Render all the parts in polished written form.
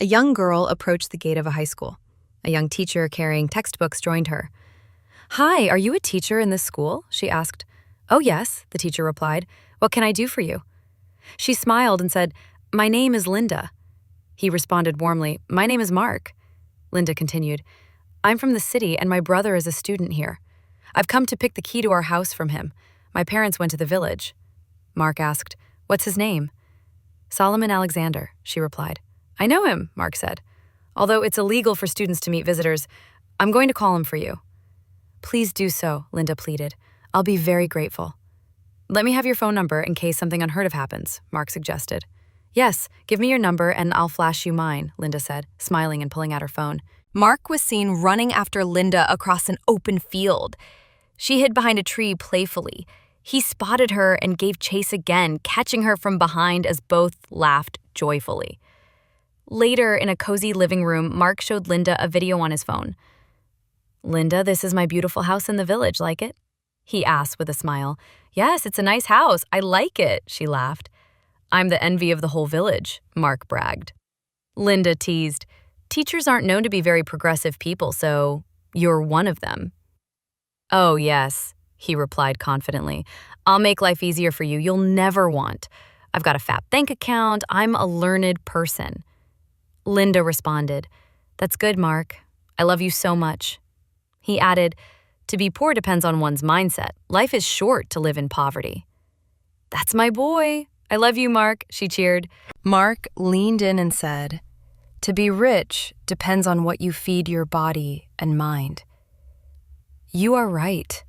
A young girl approached the gate of a high school. A young teacher carrying textbooks joined her. "Hi, are you a teacher in this school?" she asked. "Oh, yes," the teacher replied. "What can I do for you?" She smiled and said, "My name is Linda." He responded warmly, "My name is Mark." Linda continued, "I'm from the city and my brother is a student here. I've come to pick the key to our house from him. My parents went to the village." Mark asked, "What's his name?" "Solomon Alexander," she replied. "I know him," Mark said. "Although it's illegal for students to meet visitors, I'm going to call him for you." "Please do so," Linda pleaded. "I'll be very grateful." "Let me have your phone number in case something unheard of happens," Mark suggested. "Yes, give me your number and I'll flash you mine," Linda said, smiling and pulling out her phone. Mark was seen running after Linda across an open field. She hid behind a tree playfully. He spotted her and gave chase again, catching her from behind as both laughed joyfully. Later, in a cozy living room, Mark showed Linda a video on his phone. "Linda, this is my beautiful house in the village. Like it?" he asked with a smile. "Yes, it's a nice house. I like it," she laughed. "I'm the envy of the whole village," Mark bragged. Linda teased, "Teachers aren't known to be very progressive people, so you're one of them." "Oh, yes," he replied confidently. "I'll make life easier for you. You'll never want. I've got a fat bank account. I'm a learned person." Linda responded, "That's good, Mark. I love you so much." He added, "To be poor depends on one's mindset. Life is short to live in poverty." "That's my boy. I love you, Mark," she cheered. Mark leaned in and said, "To be rich depends on what you feed your body and mind." "You are right.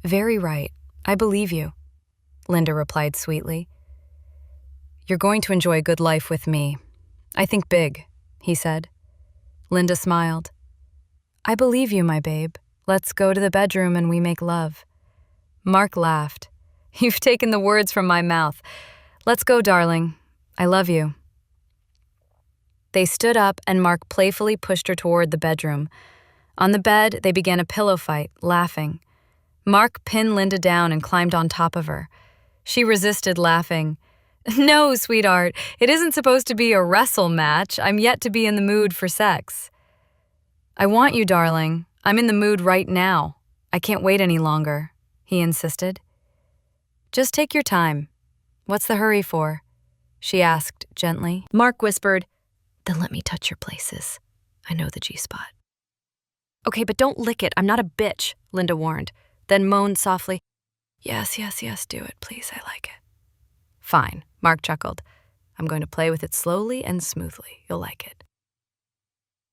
Very right. I believe you," Linda replied sweetly. "You're going to enjoy a good life with me. I think big," he said. Linda smiled. "I believe you, my babe. Let's go to the bedroom and we make love." Mark laughed. "You've taken the words from my mouth. Let's go, darling. I love you." They stood up and Mark playfully pushed her toward the bedroom. On the bed, they began a pillow fight, laughing. Mark pinned Linda down and climbed on top of her. She resisted, laughing. "No, sweetheart, it isn't supposed to be a wrestle match. I'm yet to be in the mood for sex." "I want you, darling. I'm in the mood right now. I can't wait any longer," he insisted. "Just take your time. What's the hurry for?" she asked gently. Mark whispered, "Then let me touch your places. I know the G-spot." "Okay, but don't lick it. I'm not a bitch," Linda warned, then moaned softly, Yes, yes, yes, do it, please. I like it." "Fine," Mark chuckled. "I'm going to play with it slowly and smoothly. You'll like it."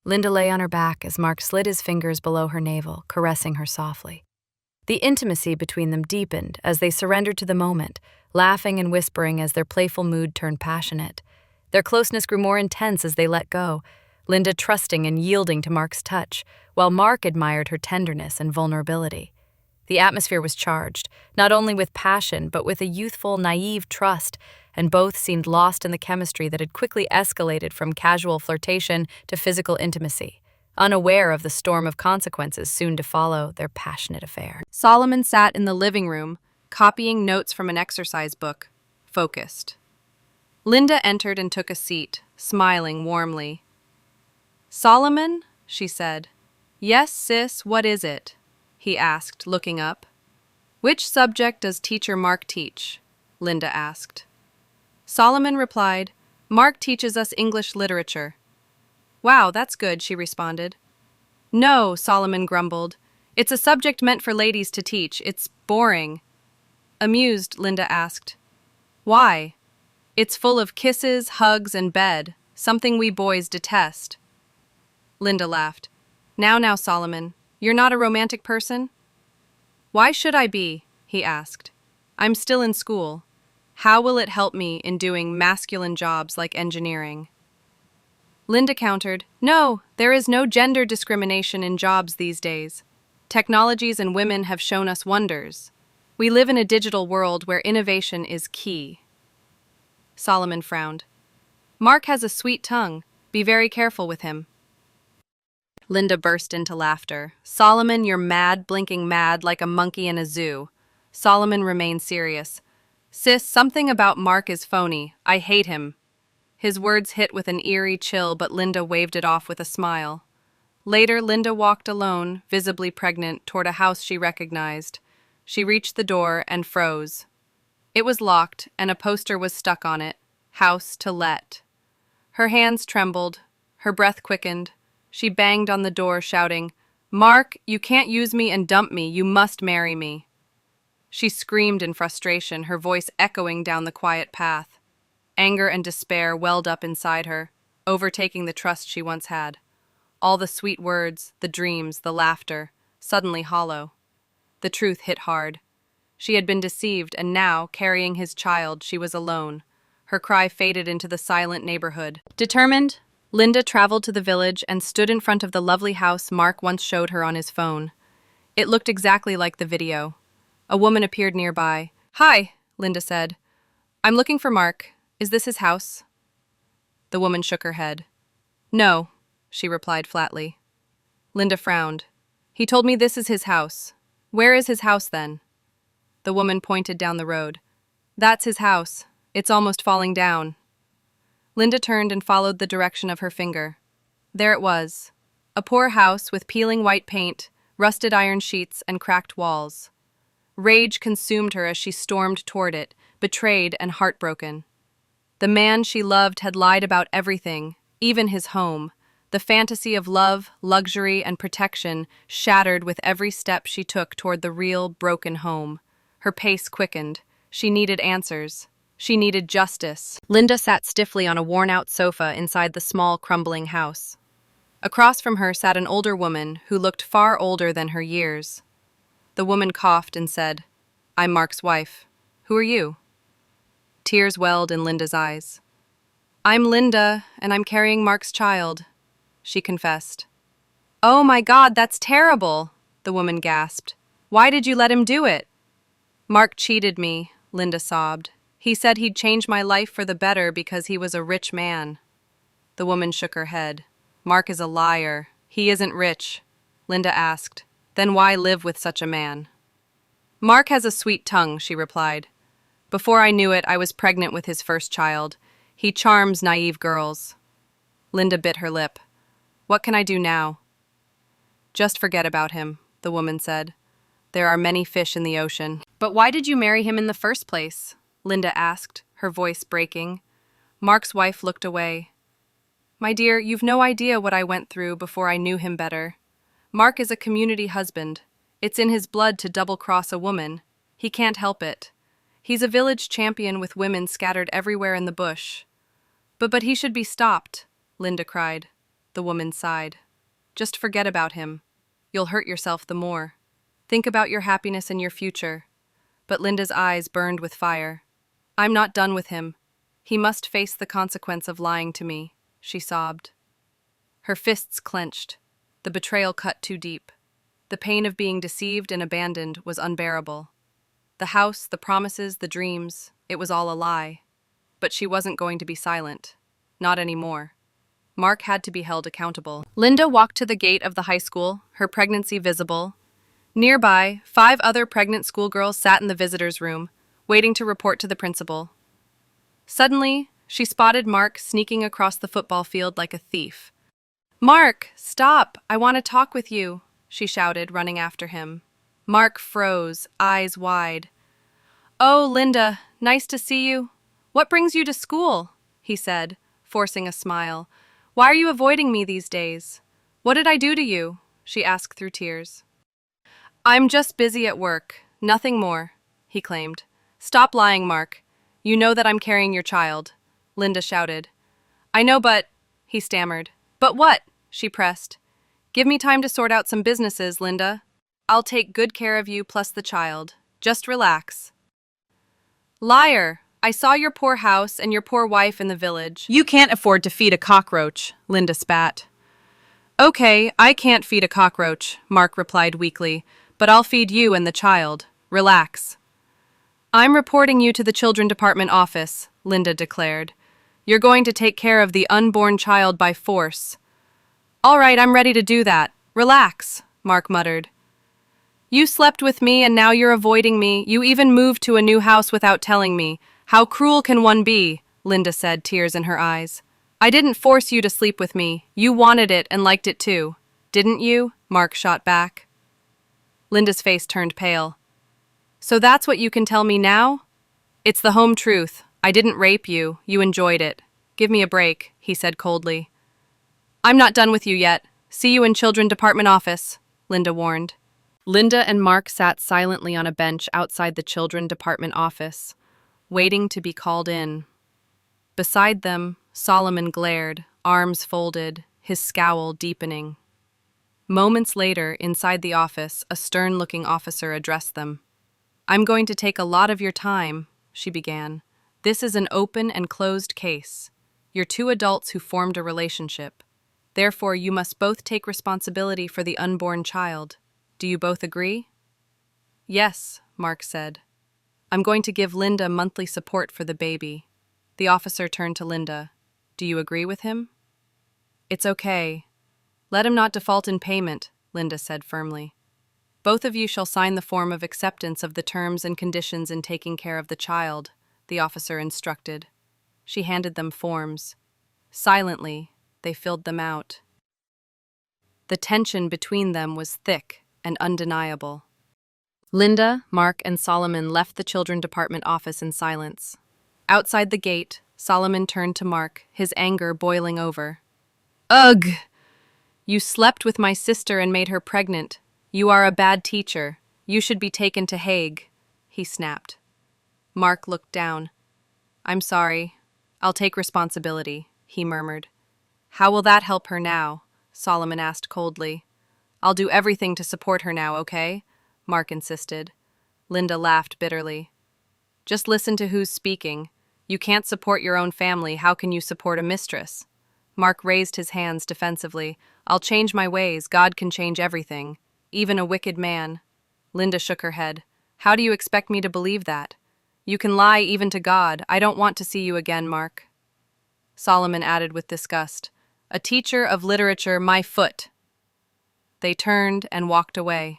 Linda lay on her back as Mark slid his fingers below her navel, caressing her softly. The intimacy between them deepened as they surrendered to the moment, laughing and whispering as their playful mood turned passionate. Their closeness grew more intense as they let go, Linda trusting and yielding to Mark's touch, while Mark admired her tenderness and vulnerability. The atmosphere was charged, not only with passion, but with a youthful, naive trust, and both seemed lost in the chemistry that had quickly escalated from casual flirtation to physical intimacy, unaware of the storm of consequences soon to follow their passionate affair. Solomon sat in the living room, copying notes from an exercise book, focused. Linda entered and took a seat, smiling warmly. "Solomon?" she said. "Yes, sis, what is it?" he asked, looking up. "Which subject does teacher Mark teach?" Linda asked. Solomon replied, "Mark teaches us English literature." "Wow, that's good," she responded. "No," Solomon grumbled. "It's a subject meant for ladies to teach. It's boring." Amused, Linda asked, "Why?" "It's full of kisses, hugs, and bed, something we boys detest." Linda laughed. Now, Solomon, you're not a romantic person?" "Why should I be?" he asked. "I'm still in school. How will it help me in doing masculine jobs like engineering?" Linda countered, "No, there is no gender discrimination in jobs these days. Technologies and women have shown us wonders. We live in a digital world where innovation is key." Solomon frowned. "Mark has a sweet tongue. Be very careful with him." Linda burst into laughter. "Solomon, you're mad, blinking mad like a monkey in a zoo." Solomon remained serious. "Sis, something about Mark is phony. I hate him." His words hit with an eerie chill, but Linda waved it off with a smile. Later, Linda walked alone, visibly pregnant, toward a house she recognized. She reached the door and froze. It was locked, and a poster was stuck on it, "House to Let." Her hands trembled, her breath quickened. She banged on the door, shouting, "Mark, you can't use me and dump me, you must marry me." She screamed in frustration, her voice echoing down the quiet path. Anger and despair welled up inside her, overtaking the trust she once had. All the sweet words, the dreams, the laughter, suddenly hollow. The truth hit hard. She had been deceived, and now, carrying his child, she was alone. Her cry faded into the silent neighborhood. Determined, Linda traveled to the village and stood in front of the lovely house Mark once showed her on his phone. It looked exactly like the video. A woman appeared nearby. "Hi," Linda said. "I'm looking for Mark. Is this his house?" The woman shook her head. "No," she replied flatly. Linda frowned. "He told me this is his house. Where is his house, then?" The woman pointed down the road. "That's his house. It's almost falling down." Linda turned and followed the direction of her finger. There it was. A poor house with peeling white paint, rusted iron sheets, and cracked walls. Rage consumed her as she stormed toward it, betrayed and heartbroken. The man she loved had lied about everything, even his home. The fantasy of love, luxury, and protection shattered with every step she took toward the real, broken home. Her pace quickened. She needed answers. She needed justice. Linda sat stiffly on a worn-out sofa inside the small, crumbling house. Across from her sat an older woman who looked far older than her years. The woman coughed and said, "I'm Mark's wife. Who are you?" Tears welled in Linda's eyes. "I'm Linda, and I'm carrying Mark's child," she confessed. "Oh my God, that's terrible," the woman gasped. "Why did you let him do it?" "Mark cheated me," Linda sobbed. "He said he'd change my life for the better because he was a rich man." The woman shook her head. "Mark is a liar. He isn't rich." Linda asked, "Then why live with such a man?" "Mark has a sweet tongue," she replied. "Before I knew it, I was pregnant with his first child. He charms naive girls." Linda bit her lip. "What can I do now?" "Just forget about him," the woman said. "There are many fish in the ocean." "But why did you marry him in the first place?" Linda asked, her voice breaking. Mark's wife looked away. "My dear, you've no idea what I went through before I knew him better. Mark is a community husband. It's in his blood to double-cross a woman. He can't help it. He's a village champion with women scattered everywhere in the bush." But he should be stopped," Linda cried. The woman sighed. "Just forget about him. You'll hurt yourself the more. Think about your happiness and your future." But Linda's eyes burned with fire. "I'm not done with him. He must face the consequence of lying to me," she sobbed. Her fists clenched. The betrayal cut too deep. The pain of being deceived and abandoned was unbearable. The house, the promises, the dreams, it was all a lie. But she wasn't going to be silent. Not anymore. Mark had to be held accountable. Linda walked to the gate of the high school, her pregnancy visible. Nearby, 5 other pregnant schoolgirls sat in the visitors' room, waiting to report to the principal. Suddenly, she spotted Mark sneaking across the football field like a thief. "Mark, stop! I want to talk with you," she shouted, running after him. Mark froze, eyes wide. "Oh, Linda, nice to see you. What brings you to school?" he said, forcing a smile. "Why are you avoiding me these days? What did I do to you?" she asked through tears. "I'm just busy at work, nothing more," he claimed. "Stop lying, Mark. You know that I'm carrying your child," Linda shouted. "I know, but," he stammered. "But what?" she pressed. "Give me time to sort out some businesses, Linda. I'll take good care of you plus the child. Just relax." "Liar! I saw your poor house and your poor wife in the village." "You can't afford to feed a cockroach," Linda spat. "Okay, I can't feed a cockroach," Mark replied weakly, "but I'll feed you and the child. Relax." "I'm reporting you to the Children Department office," Linda declared. "You're going to take care of the unborn child by force." "All right, I'm ready to do that. Relax," Mark muttered. "You slept with me and now you're avoiding me. You even moved to a new house without telling me. How cruel can one be?" Linda said, tears in her eyes. I didn't force you to sleep with me. You wanted it and liked it too. Didn't you? Mark shot back. Linda's face turned pale. So that's what you can tell me now? It's the home truth. I didn't rape you. You enjoyed it. Give me a break, he said coldly. I'm not done with you yet. See you in Children Department office, Linda warned. Linda and Mark sat silently on a bench outside the Children Department office, waiting to be called in. Beside them, Solomon glared, arms folded, his scowl deepening. Moments later, inside the office, a stern-looking officer addressed them. I'm going to take a lot of your time, she began. This is an open and closed case. You're two adults who formed a relationship. Therefore, you must both take responsibility for the unborn child. Do you both agree? Yes, Mark said. I'm going to give Linda monthly support for the baby. The officer turned to Linda. Do you agree with him? It's okay. Let him not default in payment, Linda said firmly. Both of you shall sign the form of acceptance of the terms and conditions in taking care of the child, the officer instructed. She handed them forms. Silently, they filled them out. The tension between them was thick and undeniable. Linda, Mark, and Solomon left the Children Department office in silence. Outside the gate, Solomon turned to Mark, his anger boiling over. Ugh! You slept with my sister and made her pregnant. You are a bad teacher. You should be taken to Hague, he snapped. Mark looked down. I'm sorry. I'll take responsibility, he murmured. How will that help her now? Solomon asked coldly. I'll do everything to support her now, okay? Mark insisted. Linda laughed bitterly. Just listen to who's speaking. You can't support your own family. How can you support a mistress? Mark raised his hands defensively. I'll change my ways. God can change everything. Even a wicked man. Linda shook her head. How do you expect me to believe that? You can lie even to God. I don't want to see you again, Mark. Solomon added with disgust. A teacher of literature, my foot. They turned and walked away.